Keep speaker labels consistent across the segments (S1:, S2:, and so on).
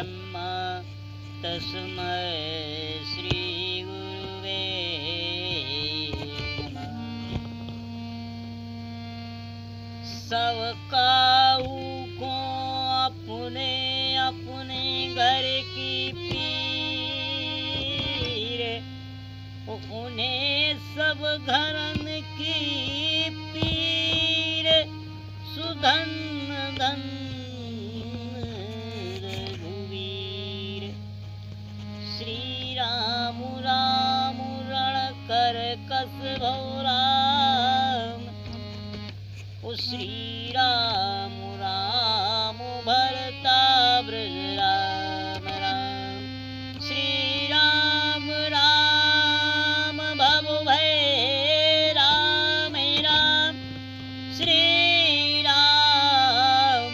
S1: ब्रह्म तस्मै श्री गुरुवे नमः। सब काऊ को अपने अपने घर की पीर, उन्हें सब घरन की पीर, सुधन धन रघुवीर। श्री राम राम रण कर कस भव राम, ओ श्री राम राम भरता ब्रज राम राम। श्री राम राम भव भय राम राम, श्री राम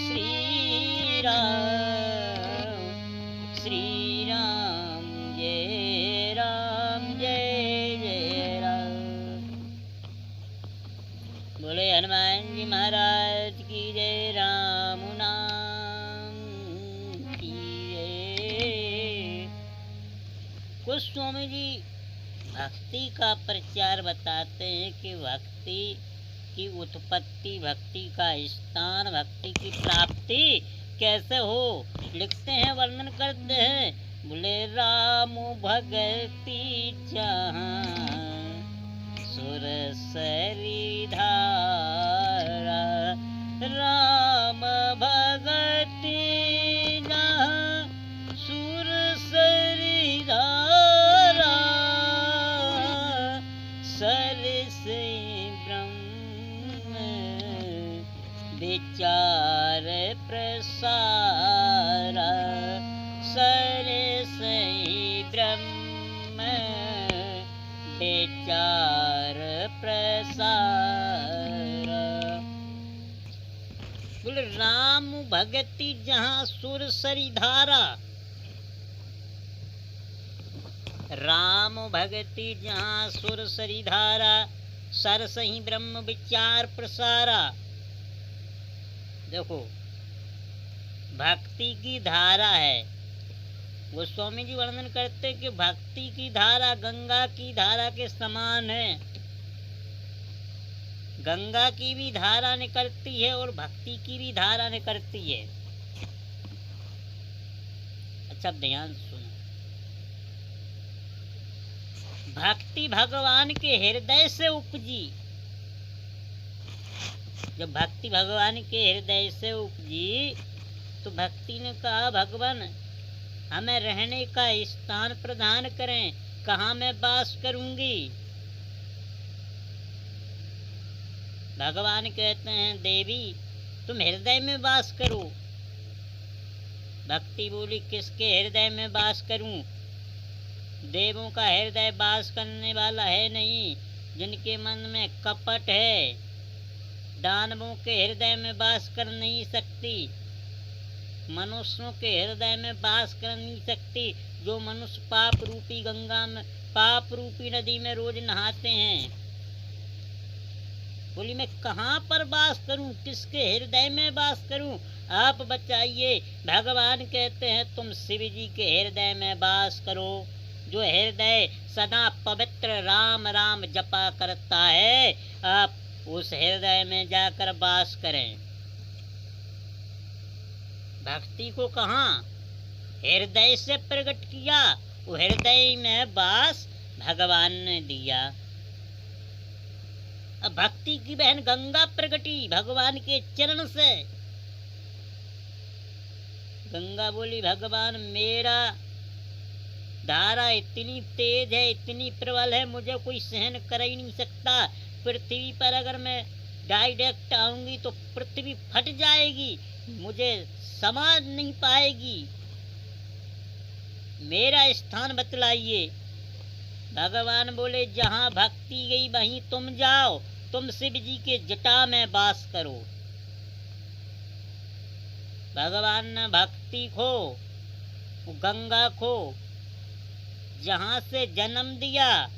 S1: श्री राम श्री राम जय जय राम। बोले हनुमान जी महाराज की जय, राम नाम की जय। गोस्वामी जी भक्ति का प्रचार बताते हैं कि भक्ति की उत्पत्ति, भक्ति का स्थान, भक्ति की प्राप्ति कैसे हो। लिखते हैं, वर्णन करते हैं। बोले राम भगति जहाँ सुर सरिधारा, राम भगति जहाँ सुर सरिधारा, सरस ब्रह्म विचार प्रसारा, सरस ब्रह्म विचार प्रसार। बोले राम भगति जहाँ सुर सरिधारा, राम भगति जहाँ सुर सरिधारा, सरस ही ब्रह्म विचार प्रसारा। देखो भक्ति की धारा है। गोस्वामी जी वर्णन करते कि भक्ति की धारा गंगा की धारा के समान है। गंगा की भी धारा निकलती है और भक्ति की भी धारा निकलती है। अच्छा ध्यान सुनो, भक्ति भगवान के हृदय से उपजी। जब भक्ति भगवान के हृदय से उपजी तो भक्ति ने कहा, भगवान हमें रहने का स्थान प्रदान करें, कहाँ मैं वास करूंगी। भगवान कहते हैं, देवी तुम हृदय में वास करो। भक्ति बोली, किसके हृदय में वास करूं? देवों का हृदय वास करने वाला है नहीं, जिनके मन में कपट है। दानवों के हृदय में वास कर नहीं सकती, मनुष्यों के हृदय में वास कर नहीं सकती। जो मनुष्य पाप रूपी गंगा में, पाप रूपी नदी में रोज नहाते हैं। बोली मैं कहाँ पर वास करूं, किसके हृदय में वास करूं? आप बताइए। भगवान कहते हैं, तुम शिव जी के हृदय में वास करो। जो हृदय सदा पवित्र राम राम जपा करता है, आप उस हृदय में जाकर वास करें। भक्ति को कहाँ हृदय से प्रकट किया, वो हृदय में वास भगवान ने दिया। अब भक्ति की बहन गंगा प्रकटी भगवान के चरण से। गंगा बोली, भगवान मेरा धारा इतनी तेज है, इतनी प्रबल है, मुझे कोई सहन कर ही नहीं सकता। पृथ्वी पर अगर मैं डायरेक्ट आऊंगी तो पृथ्वी फट जाएगी, मुझे समझ नहीं पाएगी। मेरा स्थान बतलाइए। भगवान बोले, जहाँ भक्ति गई वहीं तुम जाओ, तुम शिव जी के जटा में वास करो। भगवान ने भक्ति को, गंगा को जहाँ से जन्म दिया,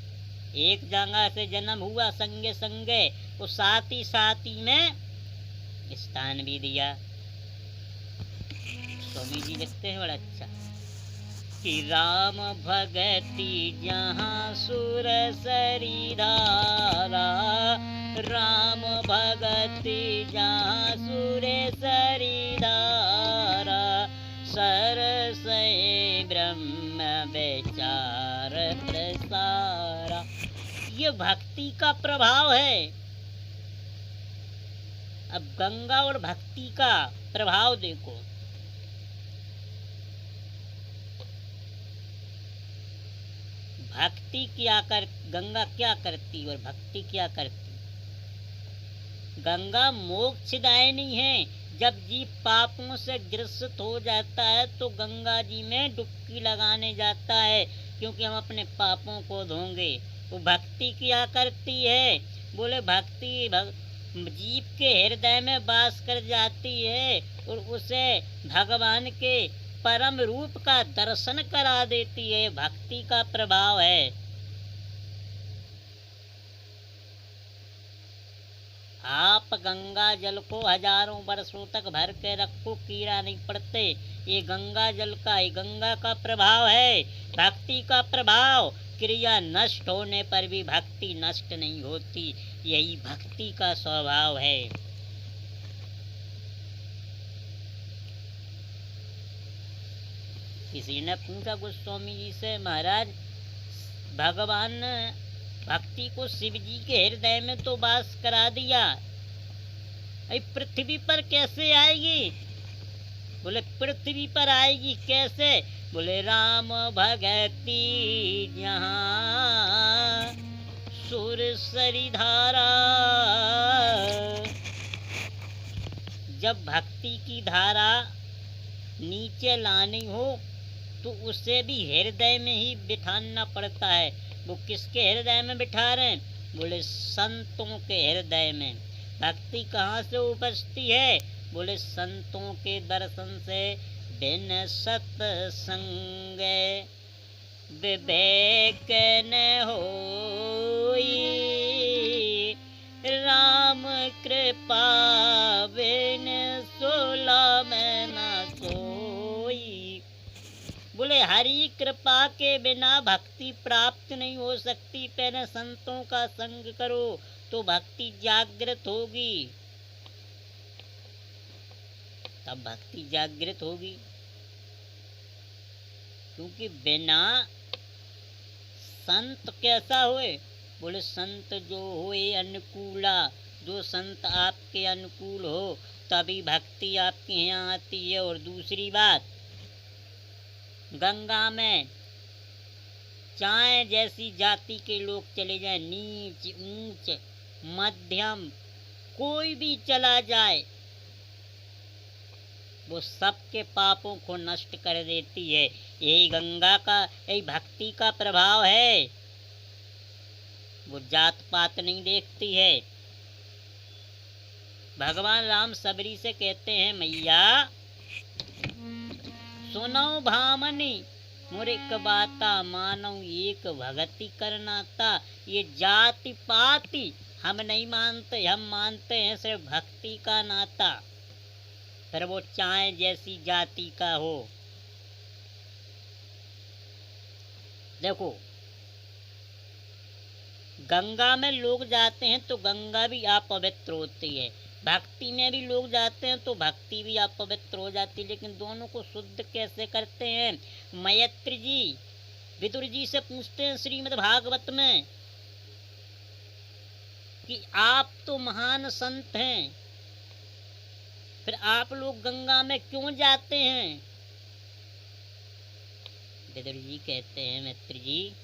S1: एक जगह से जन्म हुआ संगे संगे, वो साथ ही में स्थान भी दिया। गोस्वामी जी लिखते हैं बड़ा अच्छा कि राम भगति जहाँ सुर सरी धारा, राम भगति जहाँ सुर सरी धारा, सरस ब्रह्म विचार प्रसारा। ये भक्ति का प्रभाव है। अब गंगा और भक्ति का प्रभाव देखो। भक्ति गंगा क्या करती और भक्ति क्या करती? गंगा मोक्षदायिनी है। जब जीव पापों से ग्रसित हो जाता है तो गंगा जी में डुबकी लगाने जाता है, क्योंकि हम अपने पापों को धोंगे। वो भक्ति क्या करती है? बोले भक्ति जीव के हृदय में वास कर जाती है और उसे भगवान के परम रूप का दर्शन करा देती है। भक्ति का प्रभाव है। आप गंगा जल को हजारों वर्षों तक भर के रखो, कीड़ा नहीं पड़ते। ये गंगा जल का, ये गंगा का प्रभाव है। भक्ति का प्रभाव, क्रिया नष्ट होने पर भी भक्ति नष्ट नहीं होती। यही भक्ति का स्वभाव है। किसी ने पूछा गोस्वामी जी से, महाराज भगवान भक्ति को शिव जी के हृदय में तो वास करा दिया, पृथ्वी पर कैसे आएगी? बोले पृथ्वी पर आएगी कैसे? बोले राम भगति जहाँ सुर सरी धारा। जब भक्ति की धारा नीचे लानी हो तो उसे भी हृदय में ही बिठाना पड़ता है। वो किसके हृदय में बिठा रहे हैं? बोले संतों के हृदय में। भक्ति कहाँ से उपजती है? बोले संतों के दर्शन से। बिन सत्संग विवेक न होई, राम कृपा बिन सोला में न सोई। बोले हरि कृपा के बिना भक्ति प्राप्त नहीं हो सकती। पहले संतों का संग करो तो भक्ति जागृत होगी, तब भक्ति जागृत होगी। क्योंकि बिना संत कैसा हुए? बोले संत जो हुए अनुकूला, जो संत आपके अनुकूल हो तभी भक्ति आपके यहाँ आती है। और दूसरी बात, गंगा में चाहे जैसी जाति के लोग चले जाए, नीच ऊंच मध्यम कोई भी चला जाए, वो सबके पापों को नष्ट कर देती है। यही गंगा का, यही भक्ति का प्रभाव है। वो जात पात नहीं देखती है। भगवान राम सबरी से कहते हैं, मैया सुनो भामनी मोरे कबाता, मानो एक भगति करनाता। ये जाति पाति हम नहीं मानते, हम मानते हैं सिर्फ भक्ति का नाता। फिर वो चाहे जैसी जाति का हो। देखो गंगा में लोग जाते हैं तो गंगा भी अपवित्र होती है, भक्ति में भी लोग जाते हैं तो भक्ति भी अपवित्र हो जाती है। लेकिन दोनों को शुद्ध कैसे करते हैं? मैत्री जी विदुर जी से पूछते हैं श्रीमद् भागवत में कि आप तो महान संत हैं, फिर आप लोग गंगा में क्यों जाते हैं? विदुर जी कहते हैं, मैत्री जी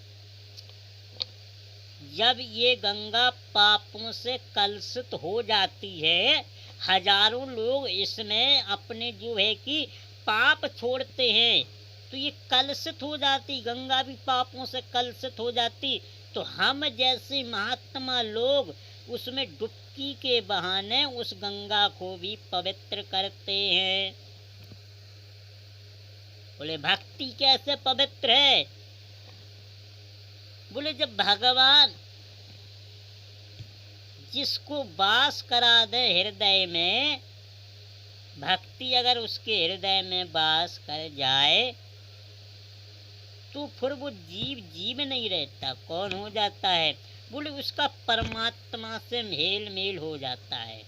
S1: जब ये गंगा पापों से कलुषित हो जाती है, हजारों लोग इसमें अपने जो है कि पाप छोड़ते हैं तो ये कलुषित हो जाती, गंगा भी पापों से कलुषित हो जाती। तो हम जैसे महात्मा लोग उसमें डुबकी के बहाने उस गंगा को भी पवित्र करते हैं। बोले भक्ति कैसे पवित्र है? बोले जब भगवान जिसको वास करा दे हृदय में, भक्ति अगर उसके हृदय में वास कर जाए तो फिर वो जीव जीव नहीं रहता, कौन हो जाता है? बोले उसका परमात्मा से मेल मेल हो जाता है।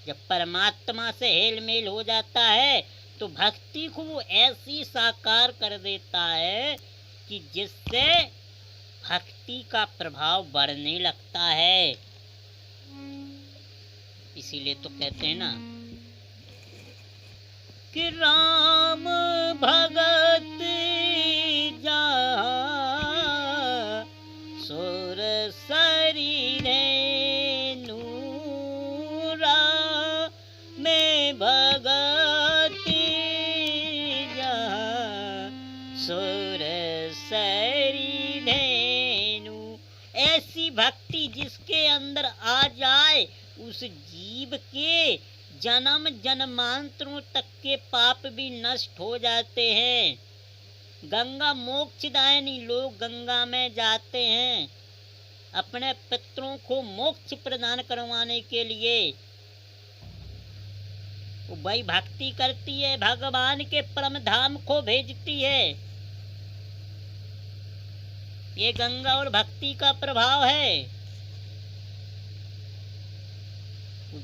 S1: जब परमात्मा से हेल मेल हो जाता है तो भक्ति को वो ऐसी साकार कर देता है कि जिससे भक्ति का प्रभाव बढ़ने लगता है। इसीलिए तो कहते हैं ना कि राम भगत जहाँ सुर शरीर नूरा में भगति जहाँ सुर शरीर नू। ऐसी भक्ति जिसके अंदर आ जाए उस जीव के जन्म जन्मांतरों तक के पाप भी नष्ट हो जाते हैं। गंगा मोक्षदायिनी, लोग गंगा में जाते हैं अपने पितरों को मोक्ष प्रदान करवाने के लिए। वो वही भक्ति करती है, भगवान के परम धाम को भेजती है। ये गंगा और भक्ति का प्रभाव है।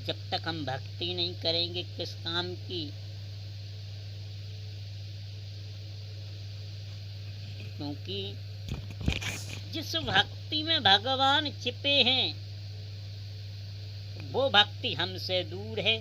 S1: जब तक हम भक्ति नहीं करेंगे किस काम की? क्योंकि जिस भक्ति में भगवान छिपे हैं वो भक्ति हमसे दूर है।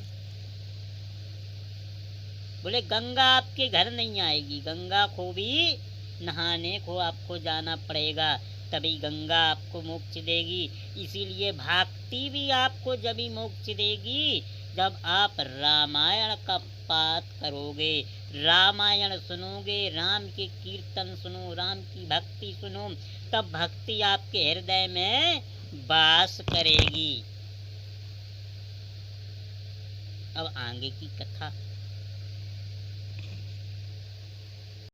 S1: बोले गंगा आपके घर नहीं आएगी, गंगा को भी नहाने को आपको जाना पड़ेगा, तभी गंगा आपको मोक्ष देगी। इसीलिए भक्ति भी आपको जब ही मोक्ष देगी जब आप रामायण का पाठ करोगे, रामायण सुनोगे, राम के कीर्तन सुनो, राम की भक्ति सुनो, तब भक्ति आपके हृदय में वास करेगी। अब आगे की कथा